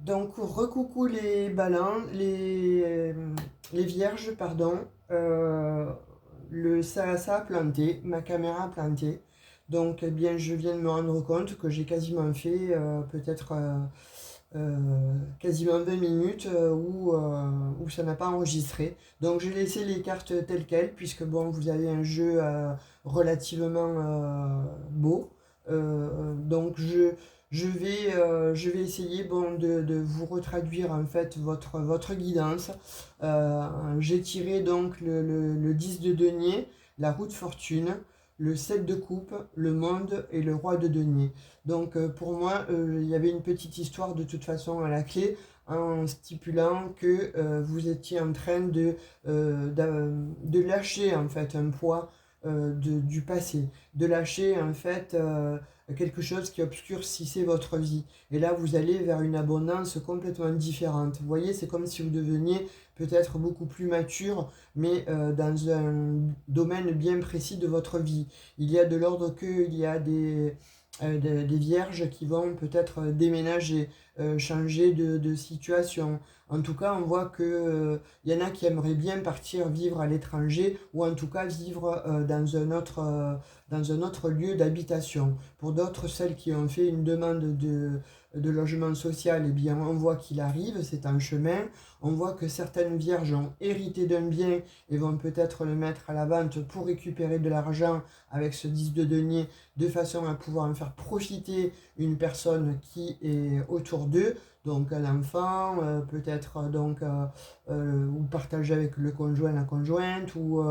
Donc, recoucou les ballons, les vierges, pardon. Euh, ça a planté, ma caméra a planté. Donc, eh bien, je viens de me rendre compte que j'ai quasiment fait peut-être quasiment 20 minutes où ça n'a pas enregistré. Donc, j'ai laissé les cartes telles quelles, puisque bon, vous avez un jeu relativement beau. Donc, je vais essayer bon, de vous retraduire en fait votre guidance. J'ai tiré donc le 10 de denier, la roue de fortune, le 7 de coupe, le monde et le roi de denier. Donc pour moi, il y avait une petite histoire de toute façon à la clé en stipulant que vous étiez en train de lâcher en fait un poids du passé, de lâcher en fait quelque chose qui obscurcissait votre vie. Et là, vous allez vers une abondance complètement différente. Vous voyez, c'est comme si vous deveniez peut-être beaucoup plus mature, mais dans un domaine bien précis de votre vie. Il y a de l'ordre qu'il y a des vierges qui vont peut-être déménager, changer de situation. En tout cas, on voit que y en a qui aimeraient bien partir vivre à l'étranger ou en tout cas vivre dans un autre lieu d'habitation. Pour d'autres, celles qui ont fait une demande de logement social, eh bien, on voit qu'il arrive, c'est en chemin. On voit que certaines vierges ont hérité d'un bien et vont peut-être le mettre à la vente pour récupérer de l'argent avec ce 10 de denier de façon à pouvoir en faire profiter une personne qui est autour d'eux, donc un enfant, peut-être ou partager avec le conjoint, la conjointe, ou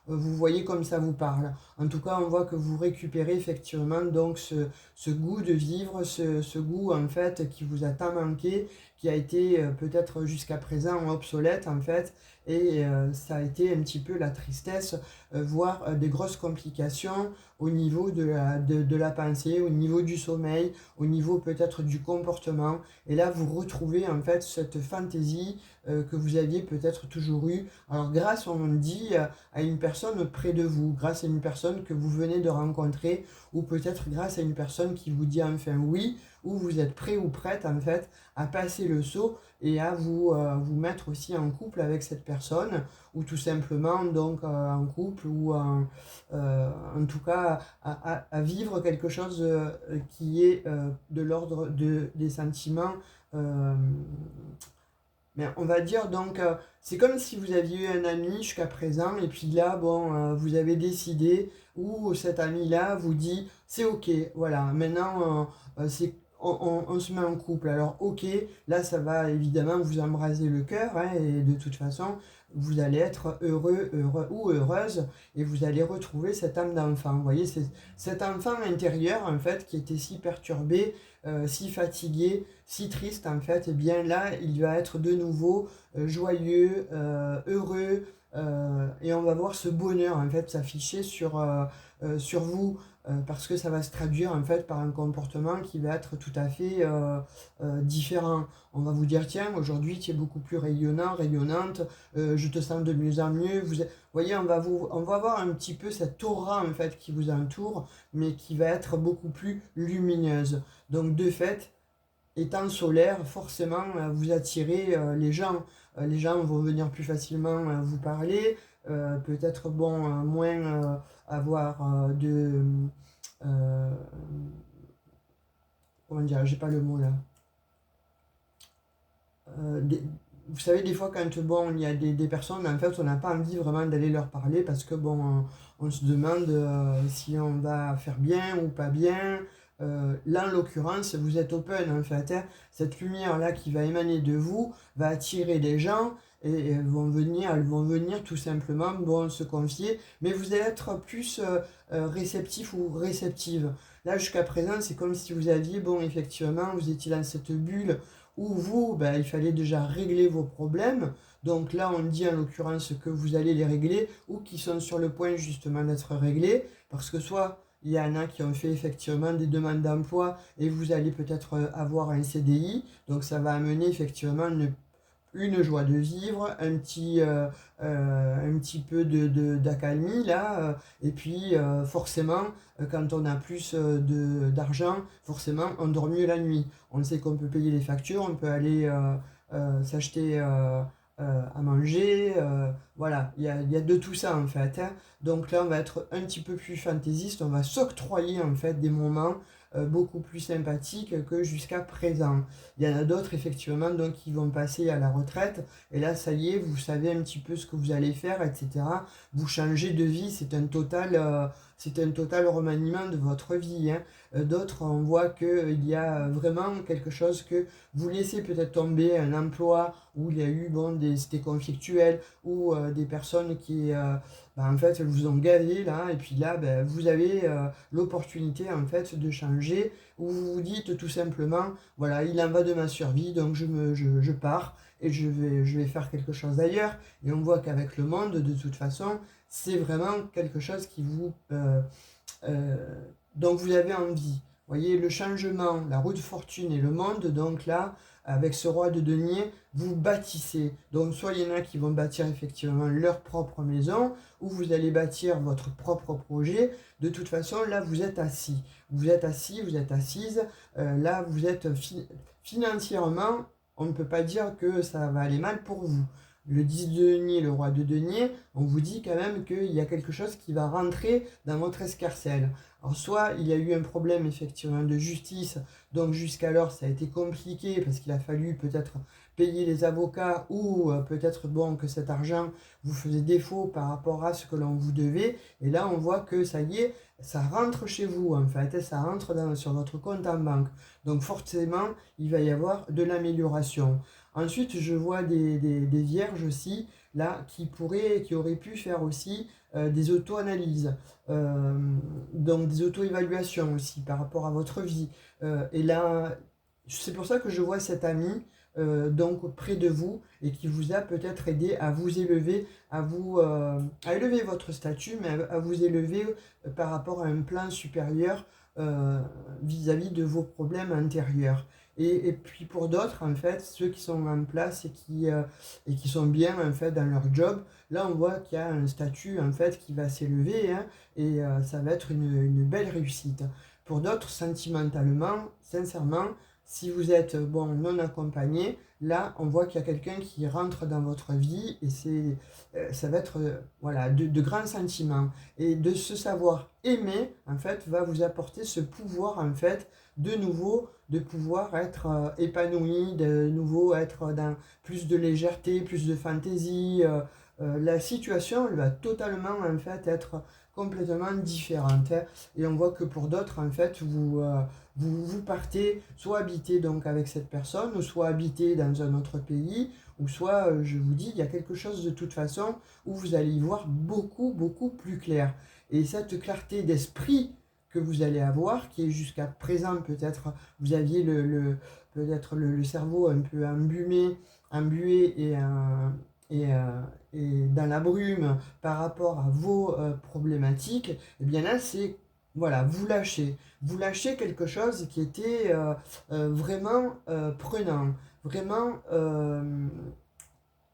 vous voyez comme ça vous parle. En tout cas, on voit que vous récupérez effectivement donc ce goût de vivre, ce goût en fait qui vous a tant manqué, qui a été peut-être jusqu'à présent obsolète en fait, et ça a été un petit peu la tristesse, voire des grosses complications au niveau de la pensée, au niveau du sommeil, au niveau peut-être du comportement. Et là, vous retrouvez en fait cette fantaisie que vous aviez peut-être toujours eue. Alors grâce, on dit, à une personne près de vous, grâce à une personne que vous venez de rencontrer, ou peut-être grâce à une personne qui vous dit enfin oui, ou vous êtes prêt ou prête en fait à passer le saut et à vous mettre aussi en couple avec cette personne, ou tout simplement donc en couple, ou en tout cas à vivre quelque chose qui est de l'ordre des sentiments. euh, mais on va dire donc, c'est comme si vous aviez eu un ami jusqu'à présent, et puis là, bon, vous avez décidé, ou cet ami-là vous dit, c'est ok, voilà, maintenant, on se met en couple. Alors, ok, là, ça va évidemment vous embraser le cœur, hein, et de toute façon, vous allez être heureux ou heureuse, et vous allez retrouver cette âme d'enfant. Vous voyez, c'est cet enfant intérieur, en fait, qui était si perturbé, si fatigué, si triste en fait, et bien là, il va être de nouveau joyeux, heureux, et on va voir ce bonheur en fait s'afficher sur vous, parce que ça va se traduire en fait par un comportement qui va être tout à fait différent. On va vous dire, tiens, aujourd'hui tu es beaucoup plus rayonnant, rayonnante, je te sens de mieux en mieux. Vous voyez, on va avoir un petit peu cette aura en fait qui vous entoure, mais qui va être beaucoup plus lumineuse. Donc de fait, étant solaire, forcément, vous attirez les gens. Les gens vont venir plus facilement vous parler, peut-être bon, moins avoir euh, comment dire, j'ai pas le mot là. Des- vous savez, des fois, quand bon, il y a des personnes, en fait, on n'a pas envie vraiment d'aller leur parler parce que bon, on se demande si on va faire bien ou pas bien. Là, en l'occurrence, vous êtes open en fait, hein. Cette lumière-là qui va émaner de vous va attirer des gens et elles vont venir tout simplement bon, se confier, mais vous allez être plus réceptif ou réceptive. Là, jusqu'à présent, c'est comme si vous aviez, bon, effectivement, vous étiez dans cette bulle où vous, ben, il fallait déjà régler vos problèmes. Donc là, on dit en l'occurrence que vous allez les régler ou qui sont sur le point justement d'être réglés, parce que soit il y en a qui ont fait effectivement des demandes d'emploi et vous allez peut-être avoir un CDI, donc ça va amener effectivement une joie de vivre, un petit peu d'accalmie là, et puis forcément, quand on a plus d'argent, forcément on dort mieux la nuit. On sait qu'on peut payer les factures, on peut aller s'acheter à manger, voilà, il y a de tout ça en fait, hein. Donc là, on va être un petit peu plus fantaisiste, on va s'octroyer en fait des moments beaucoup plus sympathiques que jusqu'à présent. Il y en a d'autres effectivement donc qui vont passer à la retraite et là ça y est, vous savez un petit peu ce que vous allez faire, etc. Vous changez de vie, c'est un total remaniement de votre vie, hein. D'autres, on voit qu'il y a vraiment quelque chose que vous laissez peut-être tomber, un emploi où il y a eu bon, c'était conflictuel, ou des personnes qui en fait elles vous ont gavé là, et puis là ben, vous avez l'opportunité en fait de changer, où vous vous dites tout simplement, voilà, il en va de ma survie, donc je pars et je vais faire quelque chose d'ailleurs. Et on voit qu'avec le monde, de toute façon, c'est vraiment quelque chose qui vous... euh, donc vous avez envie. Vous voyez, le changement, la roue de fortune et le monde, donc là, avec ce roi de denier, vous bâtissez. Donc soit il y en a qui vont bâtir effectivement leur propre maison, ou vous allez bâtir votre propre projet. De toute façon, là, vous êtes assis. Vous êtes assis, vous êtes assise. Là, vous êtes financièrement, on ne peut pas dire que ça va aller mal pour vous. Le 10 de denier, le roi de denier, on vous dit quand même qu'il y a quelque chose qui va rentrer dans votre escarcelle. Alors soit il y a eu un problème effectivement de justice, donc jusqu'alors ça a été compliqué parce qu'il a fallu peut-être payer les avocats, ou peut-être bon que cet argent vous faisait défaut par rapport à ce que l'on vous devait. Et là on voit que ça y est, ça rentre chez vous en fait, et ça rentre sur votre compte en banque. Donc forcément il va y avoir de l'amélioration. Ensuite, je vois des vierges aussi, là, qui auraient pu faire aussi des auto-analyses, euh, donc des auto-évaluations aussi par rapport à votre vie. Et là, c'est pour ça que je vois cet ami donc près de vous et qui vous a peut-être aidé à vous élever, à élever votre statut, mais à vous élever par rapport à un plan supérieur vis-à-vis de vos problèmes intérieurs. Et puis pour d'autres, en fait, ceux qui sont en place et qui sont bien en fait dans leur job, là on voit qu'il y a un statut en fait qui va s'élever, hein, et ça va être une belle réussite. Pour d'autres, sentimentalement, sincèrement, si vous êtes bon non accompagné, là on voit qu'il y a quelqu'un qui rentre dans votre vie et ça va être voilà de grands sentiments, et de se savoir aimer en fait va vous apporter ce pouvoir en fait de nouveau de pouvoir être épanoui, de nouveau être dans plus de légèreté, plus de fantaisie. La situation elle va totalement en fait être complètement différente, hein. Et on voit que pour d'autres en fait vous partez soit habiter donc avec cette personne, ou soit habiter dans un autre pays, ou soit je vous dis il y a quelque chose de toute façon où vous allez y voir beaucoup plus clair. Et cette clarté d'esprit que vous allez avoir, qui est jusqu'à présent peut-être, vous aviez peut-être le cerveau un peu embué et dans la brume par rapport à vos problématiques, et bien là c'est, voilà, vous lâchez quelque chose qui était vraiment prenant, vraiment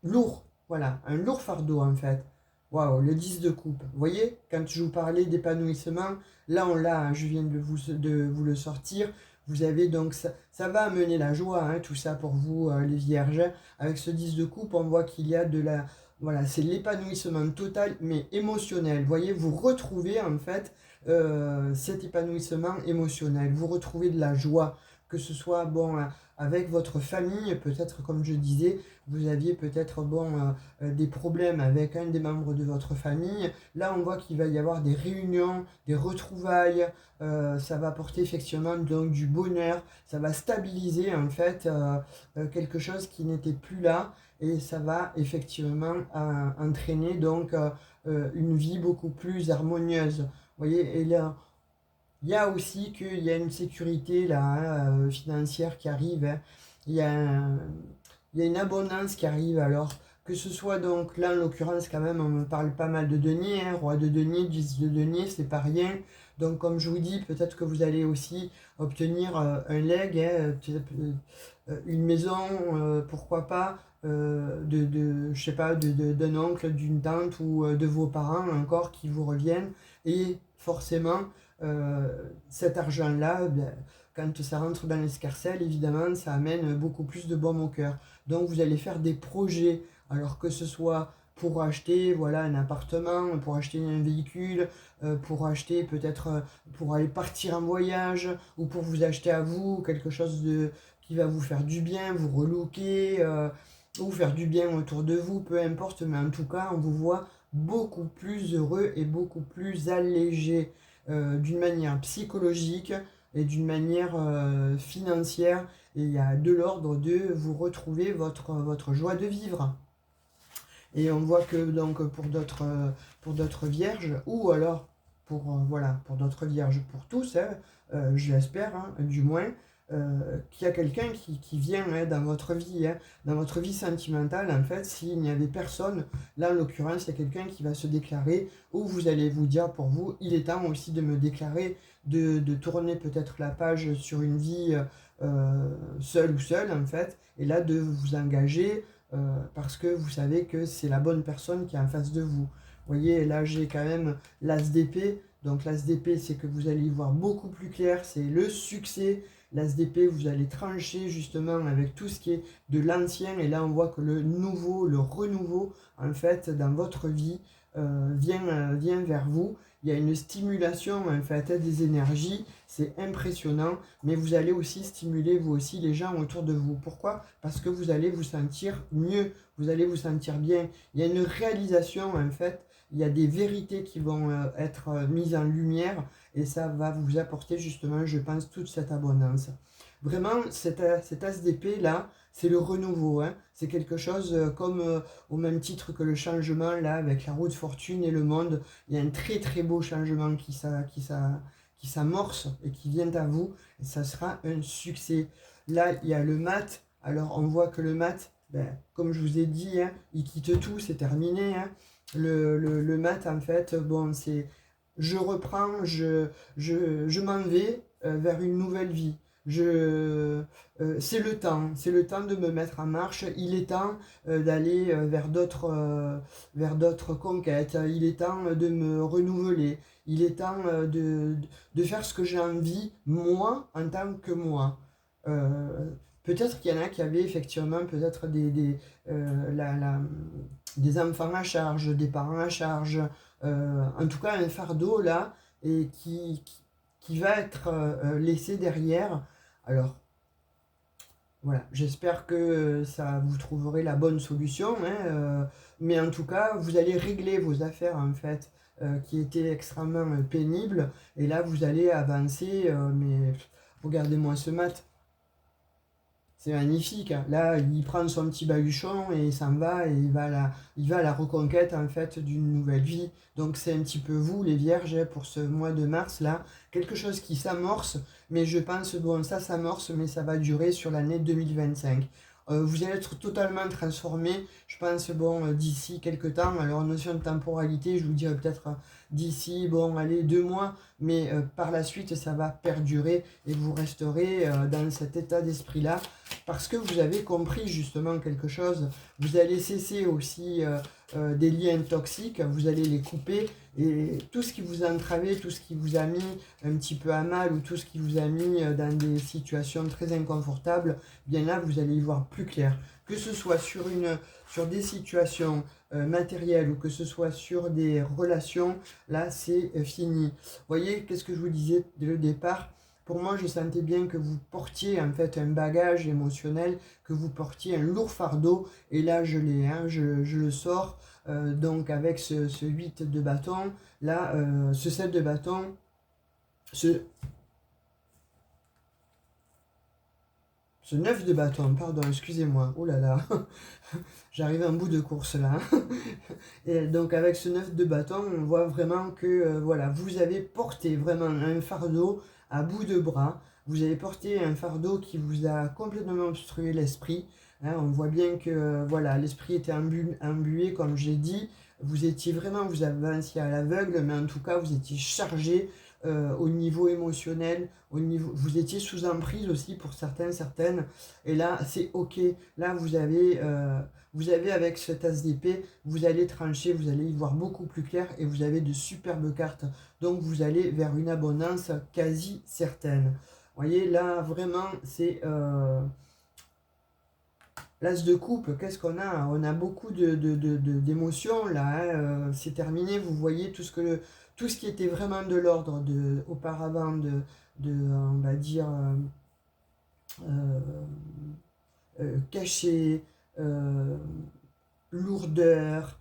lourd, voilà, un lourd fardeau en fait. Waouh, le 10 de coupe. Vous voyez, quand je vous parlais d'épanouissement, là on l'a, hein, je viens de vous le sortir. Vous avez donc, ça va amener la joie, hein, tout ça pour vous, les vierges. Avec ce 10 de coupe, on voit qu'il y a de la... Voilà, c'est l'épanouissement total, mais émotionnel. Vous voyez, vous retrouvez en fait cet épanouissement émotionnel. Vous retrouvez de la joie, que ce soit bon avec votre famille, peut-être comme je disais, vous aviez peut-être bon des problèmes avec un des membres de votre famille. Là, on voit qu'il va y avoir des réunions, des retrouvailles. Ça va apporter effectivement donc du bonheur. Ça va stabiliser en fait quelque chose qui n'était plus là, et ça va effectivement entraîner donc une vie beaucoup plus harmonieuse. Vous voyez, et là, il y a aussi qu'il y a une sécurité là, hein, financière qui arrive, hein. Il y a un- il y a une abondance qui arrive, alors que ce soit donc là en l'occurrence quand même on me parle pas mal de deniers, hein, roi de denier, 10 de denier, c'est pas rien. Donc comme je vous dis, peut-être que vous allez aussi obtenir un leg, hein, une maison, pourquoi pas, je sais pas, d'un oncle, d'une tante ou de vos parents encore qui vous reviennent. Et forcément, euh, cet argent-là, ben, quand ça rentre dans l'escarcelle, évidemment, ça amène beaucoup plus de baume au cœur. Donc vous allez faire des projets, alors que ce soit pour acheter voilà, un appartement, pour acheter un véhicule, pour acheter peut-être pour aller partir en voyage, ou pour vous acheter à vous quelque chose qui va vous faire du bien, vous relooker, ou faire du bien autour de vous, peu importe, mais en tout cas, on vous voit beaucoup plus heureux et beaucoup plus allégé d'une manière psychologique et d'une manière financière. Et il y a de l'ordre de vous retrouver votre joie de vivre. Et on voit que donc pour d'autres vierges, ou alors voilà, pour d'autres vierges, pour tous, hein, je l'espère, hein, du moins, qu'il y a quelqu'un qui vient hein, dans votre vie sentimentale, en fait, s'il n'y avait personne, là en l'occurrence, il y a quelqu'un qui va se déclarer, ou vous allez vous dire pour vous, il est temps aussi de me déclarer, de tourner peut-être la page sur une vie seule ou seule, en fait, et là de vous engager parce que vous savez que c'est la bonne personne qui est en face de vous. Vous voyez, là j'ai quand même l'as d'épée. Donc l'as d'épée, c'est que vous allez y voir beaucoup plus clair, c'est le succès. L'as d'épée, vous allez trancher justement avec tout ce qui est de l'ancien. Et là, on voit que le nouveau, le renouveau, en fait, dans votre vie, vient vers vous. Il y a une stimulation en fait des énergies, c'est impressionnant, mais vous allez aussi stimuler vous aussi les gens autour de vous. Pourquoi? Parce que vous allez vous sentir mieux, vous allez vous sentir bien. Il y a une réalisation en fait, il y a des vérités qui vont être mises en lumière et ça va vous apporter justement, je pense, toute cette abondance. Vraiment, cet as d'épée là, c'est le renouveau. Hein. C'est quelque chose comme au même titre que le changement là avec la roue de fortune et le monde. Il y a un très très beau changement qui s'amorce et qui vient à vous. Et ça sera un succès. Là, il y a le mat. Alors, on voit que le mat, ben, comme je vous ai dit, hein, il quitte tout, c'est terminé. Hein. Le mat, en fait, bon, c'est je reprends, je m'en vais vers une nouvelle vie. C'est le temps de me mettre en marche. Il est temps d'aller vers d'autres conquêtes. Il est temps de me renouveler. Il est temps de faire ce que j'ai envie, moi, en tant que moi. Euh, Peut-être qu'il y en a qui avaient effectivement peut-être des enfants à charge, des parents à charge, en tout cas un fardeau là, et qui va être laissé derrière. Alors voilà, j'espère que ça vous trouverez la bonne solution, hein, mais en tout cas, vous allez régler vos affaires en fait, qui étaient extrêmement pénibles, et là vous allez avancer, mais regardez-moi ce mat. C'est magnifique. Hein. Là, il prend son petit baluchon et il s'en va et il va à la reconquête en fait d'une nouvelle vie. Donc c'est un petit peu vous, les vierges, pour ce mois de mars là, quelque chose qui s'amorce, mais je pense, bon, ça s'amorce, mais ça va durer sur l'année 2025. Vous allez être totalement transformé, je pense, bon, d'ici quelques temps. Alors, notion de temporalité, je vous dirais peut-être d'ici, bon, allez, 2 mois, mais par la suite, ça va perdurer et vous resterez dans cet état d'esprit-là parce que vous avez compris justement quelque chose. Vous allez cesser aussi des liens toxiques, vous allez les couper et tout ce qui vous a entravé, tout ce qui vous a mis un petit peu à mal ou tout ce qui vous a mis dans des situations très inconfortables, bien là vous allez y voir plus clair. Que ce soit sur des situations matérielles ou que ce soit sur des relations, là c'est fini. Vous voyez, qu'est-ce que je vous disais dès le départ? Pour moi, je sentais bien que vous portiez en fait un bagage émotionnel, que vous portiez un lourd fardeau. Et là, je l'ai, hein, je le sors. Donc avec ce 8 de bâton, là, ce 7 de bâton, ce, ce 9 de bâton, pardon, excusez-moi. Oh là là, j'arrive à un bout de course là. Et donc avec ce 9 de bâton, on voit vraiment que voilà, vous avez porté vraiment un fardeau à bout de bras. Vous avez porté un fardeau qui vous a complètement obstrué l'esprit. Hein, on voit bien que voilà, l'esprit était imbué, comme j'ai dit. Vous étiez vraiment, vous avanciez à l'aveugle, mais en tout cas, vous étiez chargé. au niveau émotionnel, vous étiez sous emprise aussi pour certains, certaines, et là c'est ok, là vous avez avec cet as d'épée, vous allez trancher, vous allez y voir beaucoup plus clair, et vous avez de superbes cartes, donc vous allez vers une abondance quasi certaine. Vous voyez, là vraiment c'est... L'as de coupe, qu'est-ce qu'on a? On a beaucoup d'émotions là, hein, c'est terminé, vous voyez tout ce qui était vraiment de l'ordre auparavant on va dire, euh, caché, euh, lourdeur,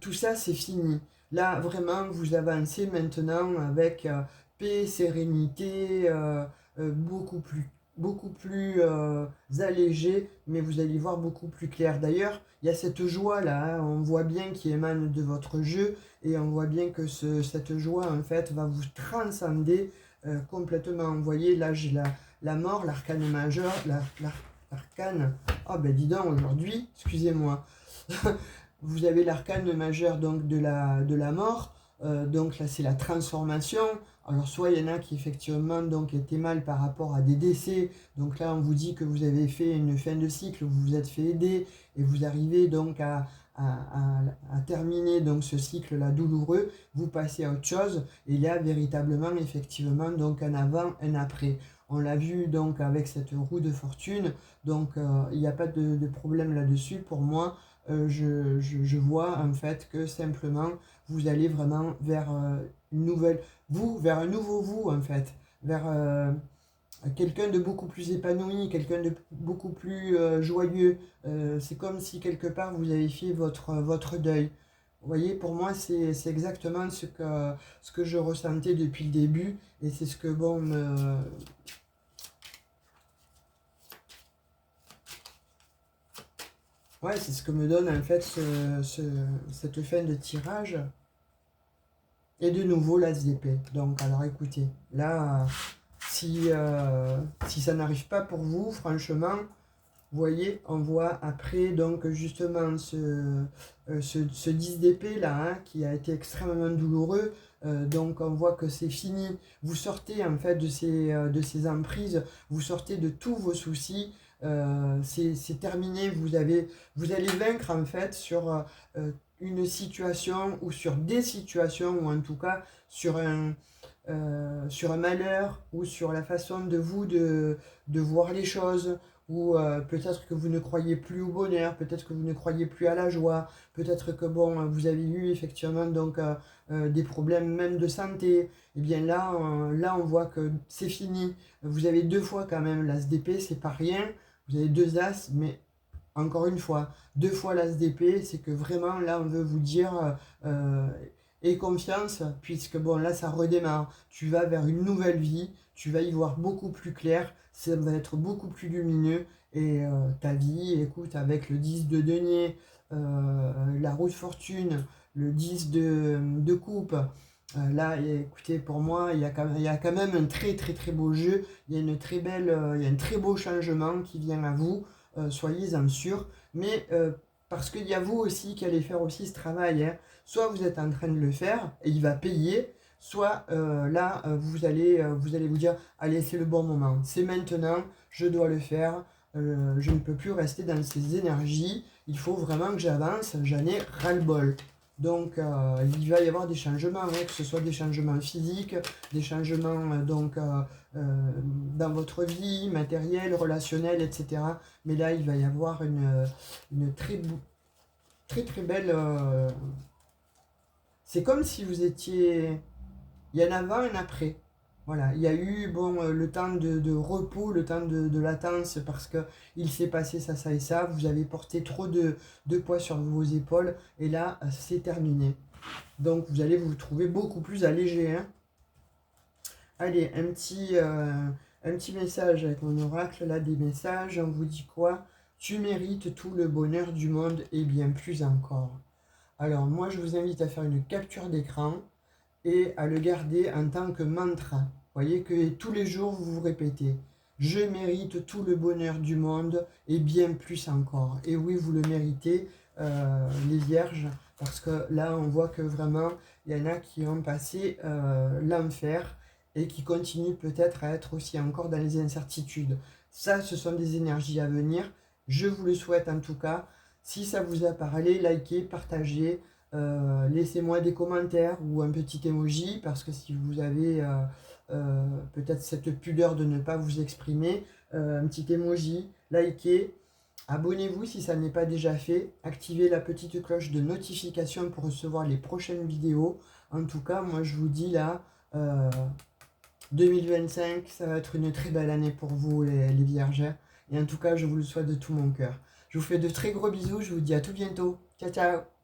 tout ça c'est fini. Là vraiment vous avancez maintenant avec paix, sérénité, beaucoup plus allégé, mais vous allez voir beaucoup plus clair. D'ailleurs, il y a cette joie là, hein, on voit bien qui émane de votre jeu, et on voit bien que cette joie en fait va vous transcender complètement. Vous voyez là j'ai la mort, l'arcane majeur, l'arcane. Ah ben dis donc aujourd'hui, excusez-moi. Vous avez l'arcane majeur donc de la mort, donc là c'est la transformation. Alors soit il y en a qui effectivement donc étaient mal par rapport à des décès, donc là on vous dit que vous avez fait une fin de cycle, vous vous êtes fait aider, et vous arrivez donc à terminer donc ce cycle là douloureux, vous passez à autre chose, et il y a véritablement effectivement donc un avant, un après. On l'a vu donc avec cette roue de fortune, donc il n'y a pas de problème là-dessus pour moi. Je vois en fait que simplement vous allez vraiment vers une nouvelle vous, vers un nouveau vous en fait, vers quelqu'un de beaucoup plus épanoui, quelqu'un de beaucoup plus joyeux. C'est comme si quelque part vous avez fait votre deuil. Vous voyez, pour moi, c'est exactement ce que je ressentais depuis le début, et c'est ce que bon ouais, c'est ce que me donne en fait cette fin de tirage. Et de nouveau l'as d'épée. Donc alors écoutez, là, si ça n'arrive pas pour vous, franchement, vous voyez, on voit après donc justement ce 10 d'épée là, hein, qui a été extrêmement douloureux. Donc on voit que c'est fini. Vous sortez en fait de ces emprises, vous sortez de tous vos soucis. C'est terminé, vous allez vaincre en fait une situation, ou sur des situations, ou en tout cas sur un malheur, ou sur la façon de vous de voir les choses, ou peut-être que vous ne croyez plus au bonheur, peut-être que vous ne croyez plus à la joie, peut-être que bon, vous avez eu effectivement donc des problèmes même de santé. Et bien là, là on voit que c'est fini. Vous avez deux fois quand même l'as d'épée, c'est pas rien. Vous avez deux as, mais encore une fois, deux fois l'as d'épée, c'est que vraiment là on veut vous dire aie confiance, puisque bon là ça redémarre. Tu vas vers une nouvelle vie, tu vas y voir beaucoup plus clair, ça va être beaucoup plus lumineux, et ta vie, écoute, avec le 10 de denier, la roue de fortune, le 10 de coupe. Là, écoutez, pour moi, il y a quand même un très très très beau jeu. Il y a une très belle, il y a un très beau changement qui vient à vous. Soyez-en sûrs. Mais parce qu'il y a vous aussi qui allez faire aussi ce travail, hein. Soit vous êtes en train de le faire et il va payer, soit là, vous allez vous dire, allez, c'est le bon moment. C'est maintenant, je dois le faire. Je ne peux plus rester dans ces énergies. Il faut vraiment que j'avance. J'en ai ras-le-bol. Donc, il va y avoir des changements, hein, que ce soit des changements physiques, des changements dans votre vie, matérielle, relationnelle, etc. Mais là, il va y avoir une très très belle... c'est comme si vous étiez... Il y en a avant et un après. Voilà, il y a eu bon, le temps de repos, le temps de latence, parce que il s'est passé ça, ça et ça. Vous avez porté trop de poids sur vos épaules, et là, c'est terminé. Donc, vous allez vous trouver beaucoup plus allégé, hein. Allez, un petit message avec mon oracle, là, des messages. On vous dit quoi? Tu mérites tout le bonheur du monde et bien plus encore. Alors, moi, je vous invite à faire une capture d'écran et à le garder en tant que mantra. Vous voyez que tous les jours, vous vous répétez. Je mérite tout le bonheur du monde et bien plus encore. Et oui, vous le méritez, les vierges, parce que là, on voit que vraiment, il y en a qui ont passé l'enfer. et qui continuent peut-être à être aussi encore dans les incertitudes. Ça, ce sont des énergies à venir. Je vous le souhaite en tout cas. Si ça vous a parlé, likez, partagez, laissez-moi des commentaires ou un petit emoji, parce que si vous avez peut-être cette pudeur de ne pas vous exprimer, un petit emoji, likez. Abonnez-vous si ça n'est pas déjà fait. Activez la petite cloche de notification pour recevoir les prochaines vidéos. En tout cas, moi je vous dis là, 2025, ça va être une très belle année pour vous les vierges. Et en tout cas, je vous le souhaite de tout mon cœur. Je vous fais de très gros bisous. Je vous dis à tout bientôt. Ciao, ciao!